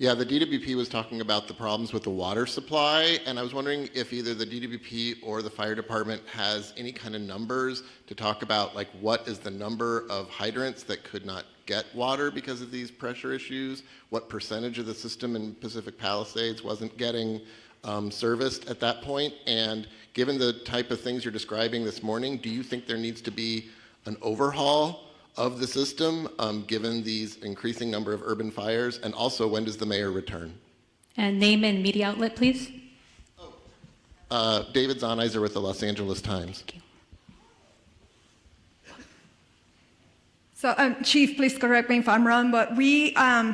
Yeah, the DWP was talking about the problems with the water supply, and I was wondering if either the DWP or the fire department has any kind of numbers to talk about, like what is the number of hydrants that could not get water because of these pressure issues, what percentage of the system in Pacific Palisades wasn't getting serviced at that point, and given the type of things you're describing this morning, do you think there needs to be an overhaul of the system, given these increasing number of urban fires? And also, when does the mayor return? And name and media outlet, please. David Zonizer with the Los Angeles Times. Thank you. So, Chief, please correct me if I'm wrong, but we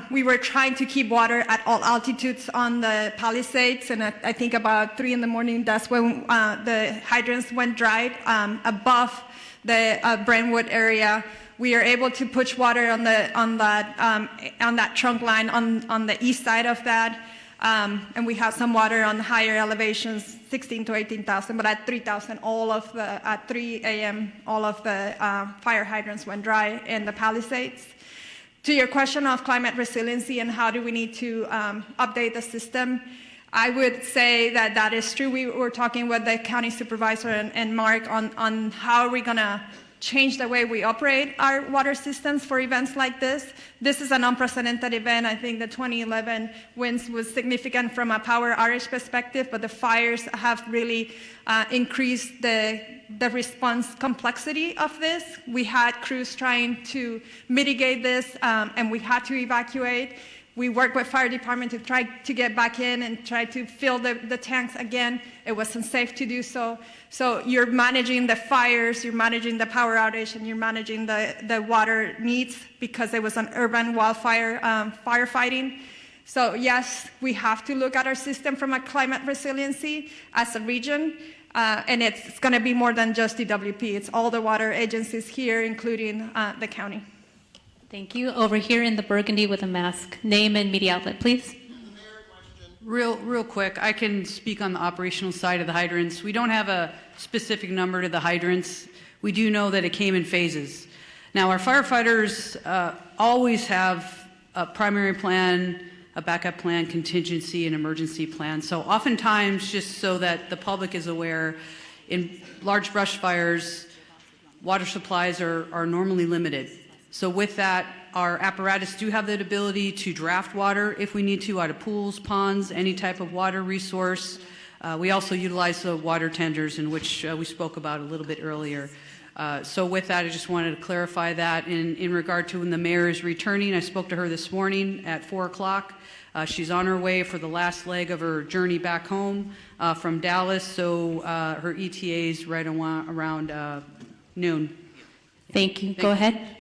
were trying to keep water at all altitudes on the Palisades, and I think about 3 in the morning, that's when the hydrants went dry above the Brentwood area. We are able to push water on that trunk line on the east side of that, and we have some water on higher elevations, 16 to 18,000. But at 3,000, at 3 a.m., all of the fire hydrants went dry in the Palisades. To your question of climate resiliency and how do we need to update the system, I would say that that is true. We were talking with the county supervisor and Mark on how are we going to change the way we operate our water systems for events like this. This is an unprecedented event. I think the 2011 winds was significant from a power outage perspective, but the fires have really increased the response complexity of this. We had crews trying to mitigate this, and we had to evacuate. We worked with fire department to try to get back in and try to fill the tanks again. It was unsafe to do so. So you're managing the fires, you're managing the power outage, and you're managing the water needs because it was an urban wildfire firefighting. So yes, we have to look at our system from a climate resiliency as a region. And it's going to be more than just DWP. It's all the water agencies here, including the county. Thank you. Over here in the burgundy with a mask. Name and media outlet, please. Real quick, I can speak on the operational side of the hydrants. We don't have a specific number to the hydrants. We do know that it came in phases. Now, our firefighters always have a primary plan, a backup plan, contingency, and emergency plan. So oftentimes, just so that the public is aware, in large brush fires, water supplies are normally limited. So with that, our apparatus do have the ability to draft water if we need to out of pools, ponds, any type of water resource. We also utilize the water tenders, in which we spoke about a little bit earlier. So with that, I just wanted to clarify that. In regard to when the mayor is returning, I spoke to her this morning at 4 o'clock. She's on her way for the last leg of her journey back home from Dallas, so her ETA is right around noon. Thank you. Go ahead.